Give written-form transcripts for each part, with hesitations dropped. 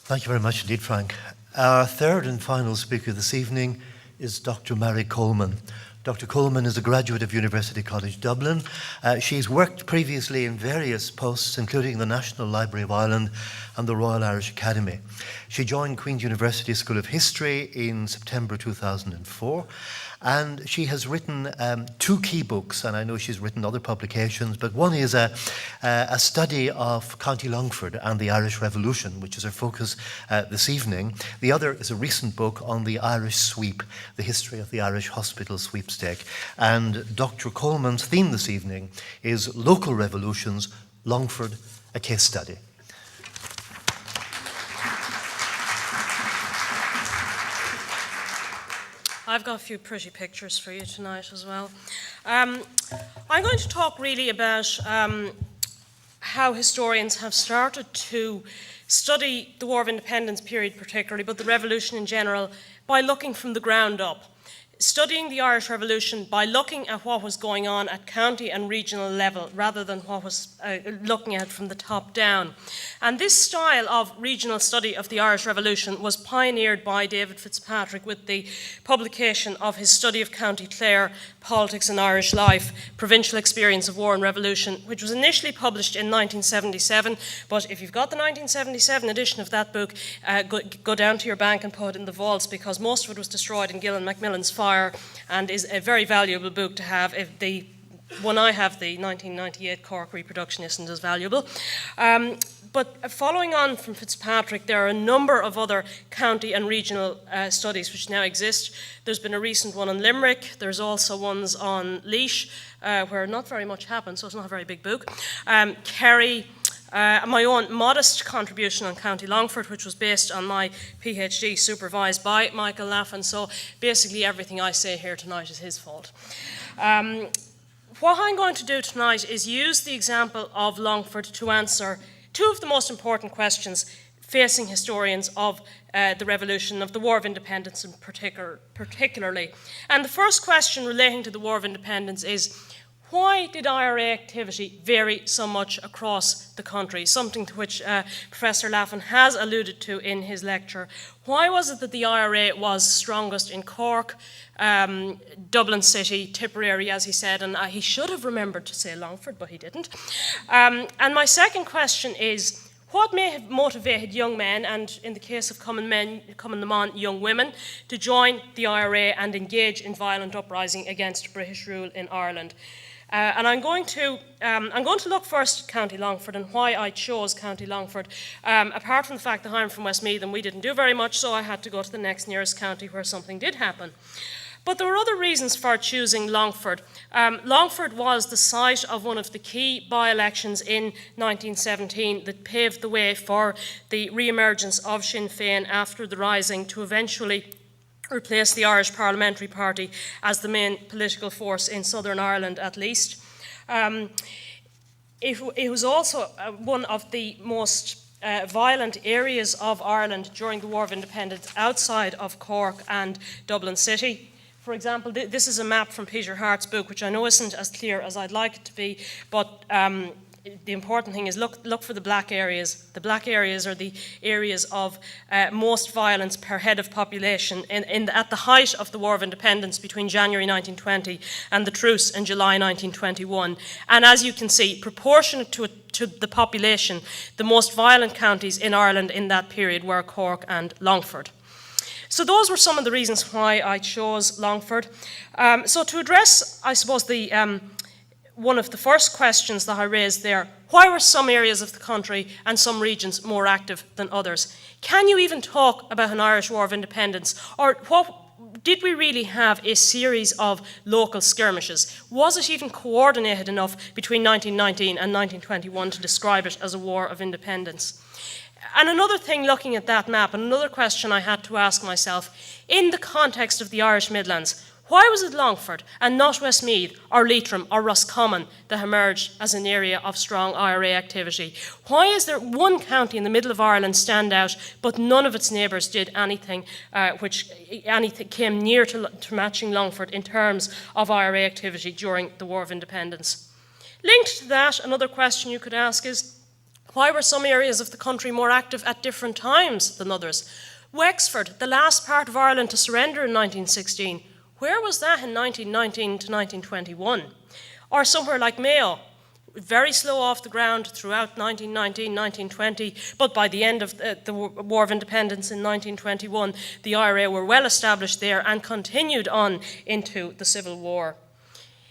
Thank you very much indeed, Frank. Our third and final speaker this evening is Dr. Mary Coleman. Dr. Coleman is a graduate of University College Dublin. She's worked previously in various posts, including the National Library of Ireland and the Royal Irish Academy. She joined Queen's University School of History in September 2004, and she has written two key books, and I know she's written other publications, but one is a study of County Longford and the Irish Revolution, which is her focus this evening. The other is a recent book on the Irish sweep, the history of the Irish hospital sweepstake. And Dr. Coleman's theme this evening is Local Revolutions, Longford, a Case Study. I've got a few pretty pictures for you tonight as well. I'm going to talk really about how historians have started to study the War of Independence period particularly, but the Revolution in general, by looking from the ground up. Studying the Irish Revolution by looking at what was going on at county and regional level rather than what was looking at from the top down. And this style of regional study of the Irish Revolution was pioneered by David Fitzpatrick with the publication of his study of County Clare, Politics and Irish Life, Provincial Experience of War and Revolution, which was initially published in 1977, but if you've got the 1977 edition of that book, go down to your bank and put it in the vaults, because most of it was destroyed in Gillan Macmillan's fire, and is a very valuable book to have. If the one I have, the 1998 Cork reproduction, isn't as valuable. But following on from Fitzpatrick, there are a number of other county and regional studies which now exist. There's been a recent one on Limerick. There's also ones on Laois, where not very much happened, so it's not a very big book. Kerry, my own modest contribution on County Longford, which was based on my PhD supervised by Michael Laffan. So basically everything I say here tonight is his fault. What I'm going to do tonight is use the example of Longford to answer two of the most important questions facing historians of the Revolution, of the War of Independence in particularly. And the first question relating to the War of Independence is, why did IRA activity vary so much across the country? Something to which Professor Laffan has alluded to in his lecture. Why was it that the IRA was strongest in Cork, Dublin City, Tipperary, as he said, and he should have remembered to say Longford, but he didn't. And my second question is, what may have motivated young men, and in the case of common men, young women, to join the IRA and engage in violent uprising against British rule in Ireland? And I'm going to look first at County Longford and why I chose County Longford. Apart from the fact that I'm from Westmeath and we didn't do very much, so I had to go to the next nearest county where something did happen. But there were other reasons for choosing Longford. Longford was the site of one of the key by-elections in 1917 that paved the way for the re-emergence of Sinn Féin after the Rising to eventually replace the Irish Parliamentary Party as the main political force in Southern Ireland, at least. It was also one of the most violent areas of Ireland during the War of Independence outside of Cork and Dublin City. For example, this is a map from Peter Hart's book, which I know isn't as clear as I'd like it to be, but the important thing is look for the black areas. The black areas are the areas of most violence per head of population at the height of the War of Independence between January 1920 and the truce in July 1921. And as you can see, proportionate to the population, the most violent counties in Ireland in that period were Cork and Longford. So those were some of the reasons why I chose Longford. So to address, I suppose, one of the first questions that I raised there, why were some areas of the country and some regions more active than others? Can you even talk about an Irish War of Independence? Or did we really have a series of local skirmishes? Was it even coordinated enough between 1919 and 1921 to describe it as a war of independence? And another thing, looking at that map, and another question I had to ask myself, in the context of the Irish Midlands, why was it Longford and not Westmeath or Leitrim or Roscommon that emerged as an area of strong IRA activity? Why is there one county in the middle of Ireland stand out, but none of its neighbours did anything which came near to matching Longford in terms of IRA activity during the War of Independence? Linked to that, another question you could ask is, Why were some areas of the country more active at different times than others? Wexford, the last part of Ireland to surrender in 1916, where was that in 1919 to 1921? Or somewhere like Mayo, very slow off the ground throughout 1919, 1920, but by the end of the War of Independence in 1921, the IRA were well established there and continued on into the Civil War.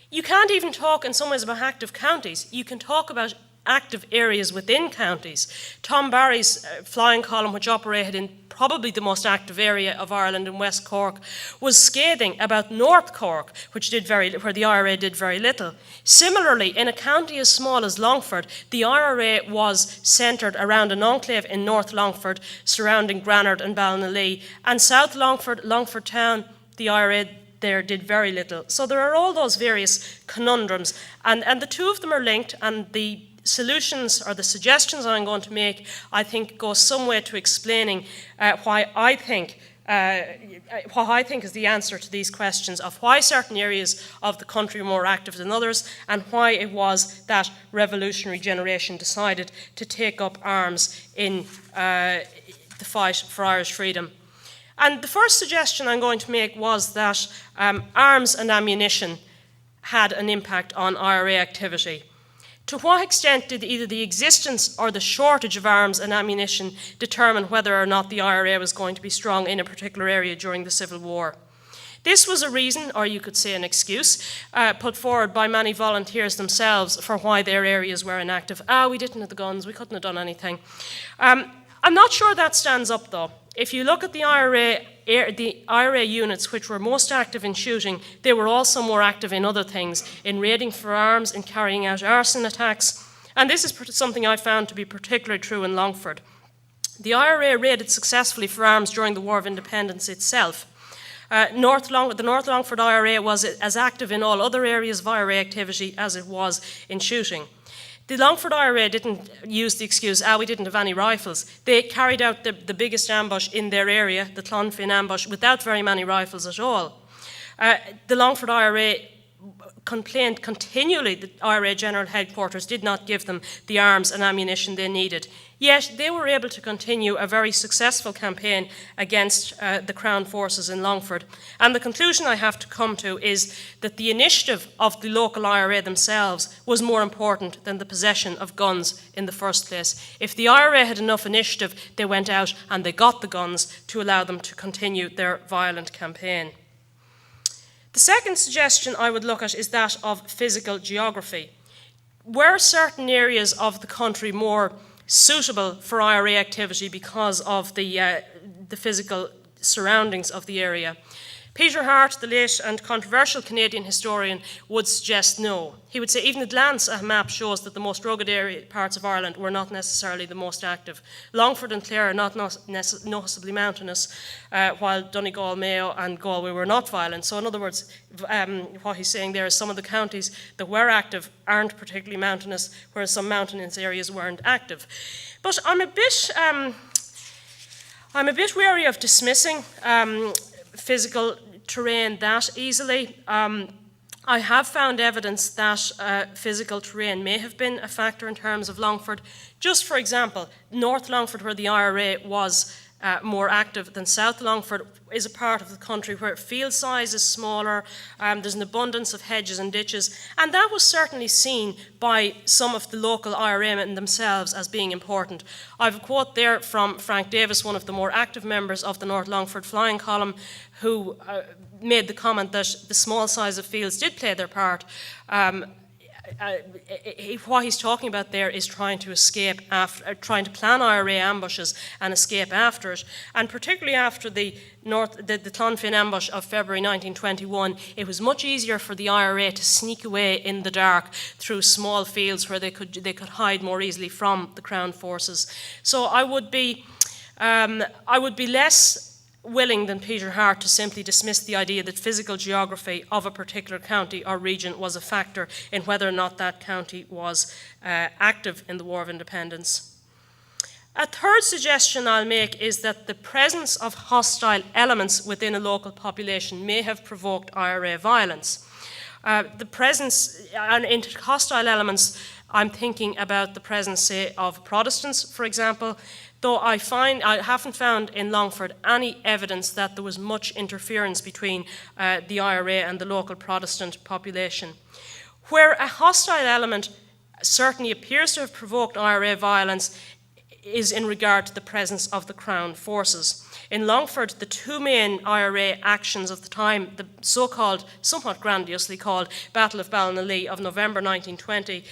You can't even talk in some ways about active counties. You can talk about active areas within counties. Tom Barry's flying column, which operated in probably the most active area of Ireland in West Cork, was scathing about North Cork, where the IRA did very little. Similarly, in a county as small as Longford, the IRA was centred around an enclave in North Longford, surrounding Granard and Ballinallee, and South Longford, Longford Town, the IRA there did very little. So there are all those various conundrums, and the two of them are linked, and the solutions or the suggestions I'm going to make, I think, go some way to explaining what I think is the answer to these questions of why certain areas of the country were more active than others, and why it was that revolutionary generation decided to take up arms in the fight for Irish freedom. And the first suggestion I'm going to make was that arms and ammunition had an impact on IRA activity. To what extent did either the existence or the shortage of arms and ammunition determine whether or not the IRA was going to be strong in a particular area during the Civil War? This was a reason, or you could say an excuse, put forward by many volunteers themselves for why their areas were inactive. We didn't have the guns, we couldn't have done anything. I'm not sure that stands up, though. If you look at the IRA units which were most active in shooting, they were also more active in other things, in raiding for arms, in carrying out arson attacks. And this is something I found to be particularly true in Longford. The IRA raided successfully for arms during the War of Independence itself. The North Longford IRA was as active in all other areas of IRA activity as it was in shooting. The Longford IRA didn't use the excuse, we didn't have any rifles. They carried out the biggest ambush in their area, the Clonfin ambush, without very many rifles at all. The Longford IRA complained continually that IRA General Headquarters did not give them the arms and ammunition they needed. Yet they were able to continue a very successful campaign against the Crown forces in Longford. And the conclusion I have to come to is that the initiative of the local IRA themselves was more important than the possession of guns in the first place. If the IRA had enough initiative, they went out and they got the guns to allow them to continue their violent campaign. The second suggestion I would look at is that of physical geography. Were certain areas of the country more suitable for IRA activity because of the physical surroundings of the area? Peter Hart, the late and controversial Canadian historian, would suggest no. He would say even at a glance a map shows that the most rugged parts of Ireland were not necessarily the most active. Longford and Clare are not noticeably mountainous, while Donegal, Mayo and Galway were not violent. So in other words, what he's saying there is some of the counties that were active aren't particularly mountainous, whereas some mountainous areas weren't active. But I'm a bit wary of dismissing physical terrain that easily. I have found evidence that physical terrain may have been a factor in terms of Longford. Just for example, North Longford, where the IRA was more active than South Longford, is a part of the country where field size is smaller, there's an abundance of hedges and ditches, and that was certainly seen by some of the local IRA men themselves as being important. I have a quote there from Frank Davis, one of the more active members of the North Longford flying column, who made the comment that the small size of fields did play their part. What he's talking about there is trying to escape trying to plan IRA ambushes and escape after it. And particularly after the Clonfin ambush of February 1921, it was much easier for the IRA to sneak away in the dark through small fields where they could hide more easily from the Crown forces. So I would be less willing than Peter Hart to simply dismiss the idea that physical geography of a particular county or region was a factor in whether or not that county was active in the War of Independence. A third suggestion I'll make is that the presence of hostile elements within a local population may have provoked IRA violence. The presence and hostile elements I'm thinking about the presence, say, of Protestants, for example, though I haven't found in Longford any evidence that there was much interference between the IRA and the local Protestant population. Where a hostile element certainly appears to have provoked IRA violence is in regard to the presence of the Crown forces. In Longford, the two main IRA actions of the time, the so-called, somewhat grandiosely called, Battle of Ballinallee of November 1920,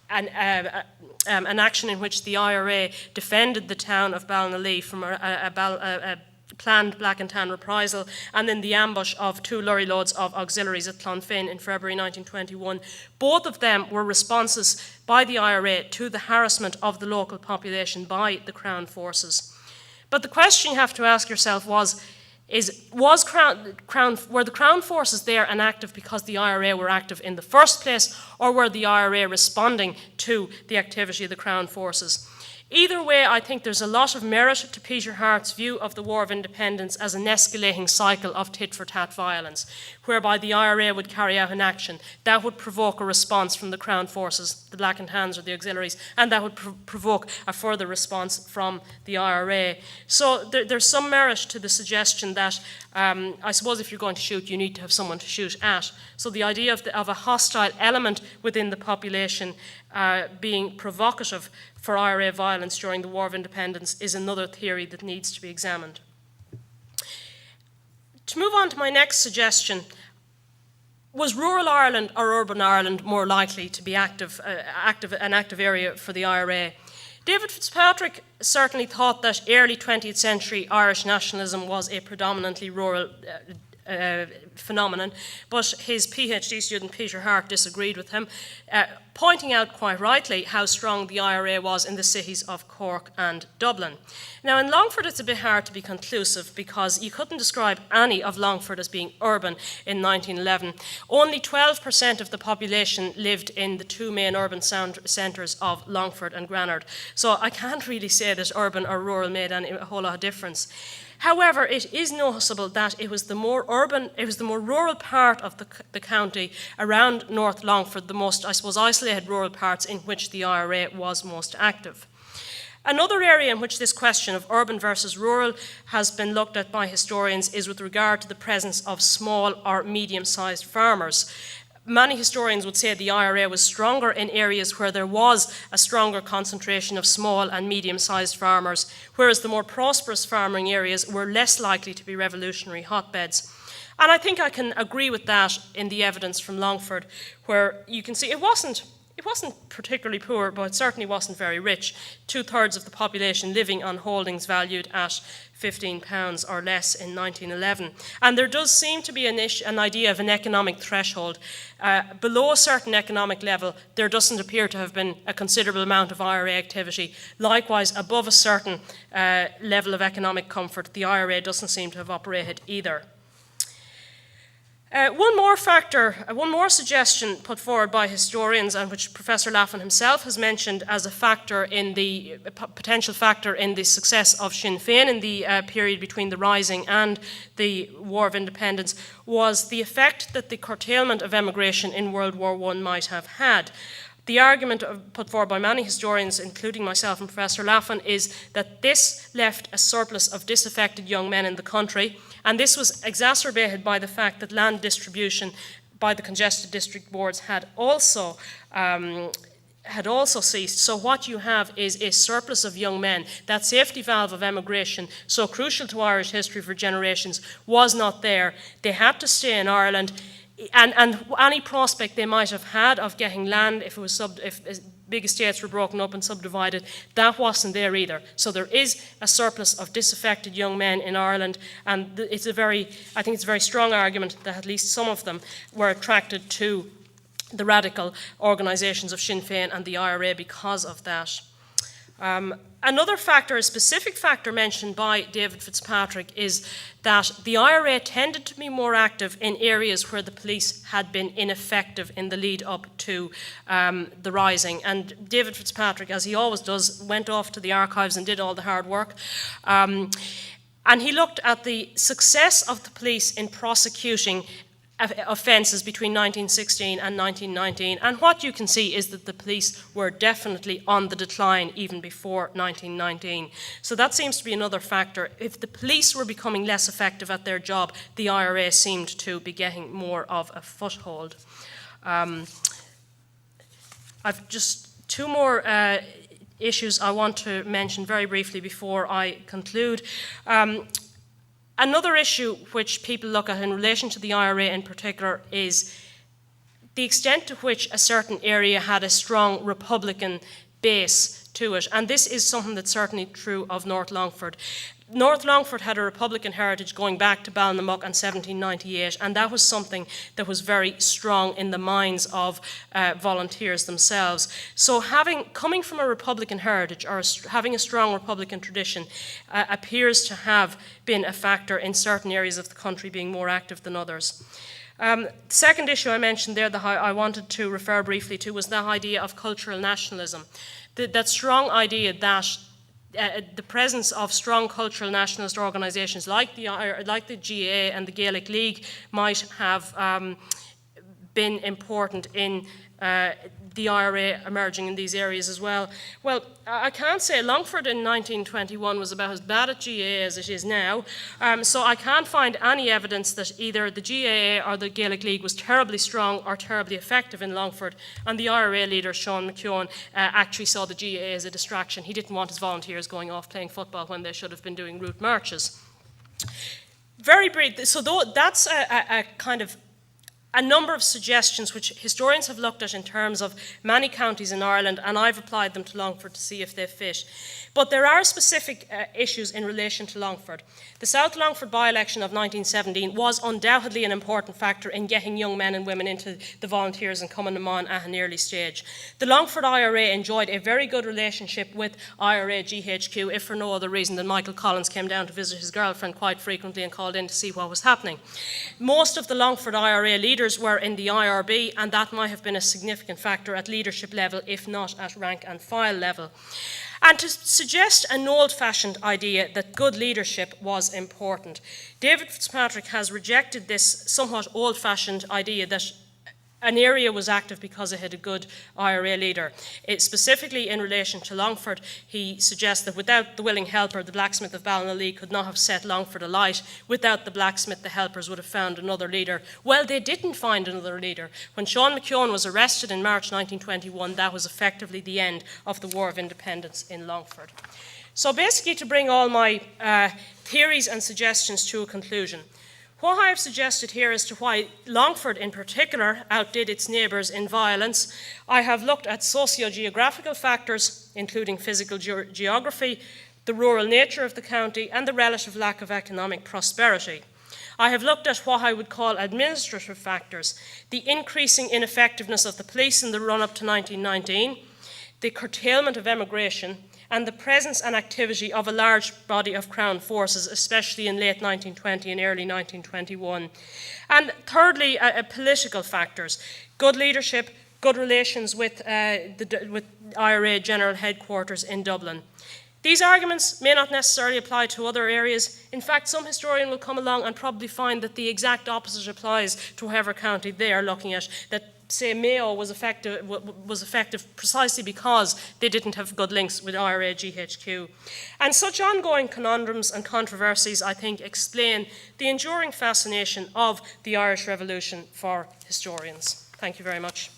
an action in which the IRA defended the town of Ballinallee from a planned Black and Tan reprisal, and then the ambush of 2 lorry loads of auxiliaries at Clonfin in February 1921. Both of them were responses by the IRA to the harassment of the local population by the Crown forces. But the question you have to ask yourself were the Crown forces there and active because the IRA were active in the first place, or were the IRA responding to the activity of the Crown forces? Either way, I think there's a lot of merit to Peter Hart's view of the War of Independence as an escalating cycle of tit-for-tat violence, whereby the IRA would carry out an action that would provoke a response from the Crown forces, the Black and Tans or the auxiliaries, and that would provoke a further response from the IRA. So there's some merit to the suggestion that I suppose if you're going to shoot, you need to have someone to shoot at. So the idea of a hostile element within the population being provocative for IRA violence during the War of Independence is another theory that needs to be examined. To move on to my next suggestion, was rural Ireland or urban Ireland more likely to be an active area for the IRA? David Fitzpatrick certainly thought that early 20th century Irish nationalism was a predominantly rural phenomenon, but his PhD student Peter Hart disagreed with him, pointing out quite rightly how strong the IRA was in the cities of Cork and Dublin. Now in Longford it's a bit hard to be conclusive because you couldn't describe any of Longford as being urban in 1911. Only 12% of the population lived in the two main urban centres of Longford and Granard, so I can't really say that urban or rural made a whole lot of difference. However, it is noticeable that it was the more rural part of the county around North Longford, the most, I suppose, isolated rural parts in which the IRA was most active. Another area in which this question of urban versus rural has been looked at by historians is with regard to the presence of small or medium-sized farmers. Many historians would say the IRA was stronger in areas where there was a stronger concentration of small and medium-sized farmers, whereas the more prosperous farming areas were less likely to be revolutionary hotbeds. And I think I can agree with that in the evidence from Longford, where you can see it wasn't particularly poor, but it certainly wasn't very rich. 2/3 of the population living on holdings valued at £15 or less in 1911. And there does seem to be an idea of an economic threshold. Below a certain economic level, there doesn't appear to have been a considerable amount of IRA activity. Likewise, above a certain level of economic comfort, the IRA doesn't seem to have operated either. One more suggestion put forward by historians, and which Professor Laffan himself has mentioned as a potential factor in the success of Sinn Féin in the period between the Rising and the War of Independence, was the effect that the curtailment of emigration in World War I might have had. The argument put forward by many historians, including myself and Professor Laffan, is that this left a surplus of disaffected young men in the country, and this was exacerbated by the fact that land distribution by the congested district boards had also ceased. So what you have is a surplus of young men. That safety valve of emigration, so crucial to Irish history for generations, was not there. They had to stay in Ireland. And any prospect they might have had of getting land if big estates were broken up and subdivided, that wasn't there either. So there is a surplus of disaffected young men in Ireland, and I think it's a very strong argument that at least some of them were attracted to the radical organisations of Sinn Féin and the IRA because of that. Another factor, a specific factor mentioned by David Fitzpatrick, is that the IRA tended to be more active in areas where the police had been ineffective in the lead up to the Rising. And David Fitzpatrick, as he always does, went off to the archives and did all the hard work. And he looked at the success of the police in prosecuting offences between 1916 and 1919, and what you can see is that the police were definitely on the decline even before 1919. So that seems to be another factor. If the police were becoming less effective at their job, the IRA seemed to be getting more of a foothold. I've just two more issues I want to mention very briefly before I conclude. Another issue which people look at in relation to the IRA in particular is the extent to which a certain area had a strong Republican base to it. And this is something that's certainly true of North Longford. North Longford had a Republican heritage going back to Ballinammuck in 1798, and that was something that was very strong in the minds of volunteers themselves. So coming from a Republican heritage or having a strong Republican tradition appears to have been a factor in certain areas of the country being more active than others. The second issue I mentioned there that I wanted to refer briefly to was that idea of cultural nationalism. That strong idea that the presence of strong cultural nationalist organisations like the GAA and the Gaelic League might have been important in the IRA emerging in these areas as well. Well, I can't say Longford in 1921 was about as bad at GAA as it is now, so I can't find any evidence that either the GAA or the Gaelic League was terribly strong or terribly effective in Longford, and the IRA leader, Sean McKeown, actually saw the GAA as a distraction. He didn't want his volunteers going off playing football when they should have been doing route marches. Very brief, so that's a kind of a number of suggestions which historians have looked at in terms of many counties in Ireland, and I've applied them to Longford to see if they fit. But there are specific issues in relation to Longford. The South Longford by-election of 1917 was undoubtedly an important factor in getting young men and women into the volunteers and coming them on at an early stage. The Longford IRA enjoyed a very good relationship with IRA GHQ, if for no other reason than Michael Collins came down to visit his girlfriend quite frequently and called in to see what was happening. Most of the Longford IRA leaders were in the IRB, and that might have been a significant factor at leadership level, if not at rank and file level. And to suggest an old-fashioned idea that good leadership was important, David Fitzpatrick has rejected this somewhat old-fashioned idea that an area was active because it had a good IRA leader. Specifically in relation to Longford, he suggests that without the willing helper, the blacksmith of Ballinallee could not have set Longford alight. Without the blacksmith, the helpers would have found another leader. Well, they didn't find another leader. When Sean McKeown was arrested in March 1921, that was effectively the end of the War of Independence in Longford. So basically, to bring all my theories and suggestions to a conclusion, what I have suggested here as to why Longford in particular outdid its neighbours in violence, I have looked at socio-geographical factors, including physical geography, the rural nature of the county, and the relative lack of economic prosperity. I have looked at what I would call administrative factors, the increasing ineffectiveness of the police in the run-up to 1919, the curtailment of emigration, and the presence and activity of a large body of Crown forces, especially in late 1920 and early 1921. And thirdly, political factors, good leadership, good relations with IRA General Headquarters in Dublin. These arguments may not necessarily apply to other areas. In fact, some historian will come along and probably find that the exact opposite applies to whatever county they are looking at, that say Mayo was effective precisely because they didn't have good links with IRA GHQ. And such ongoing conundrums and controversies, I think, explain the enduring fascination of the Irish Revolution for historians. Thank you very much.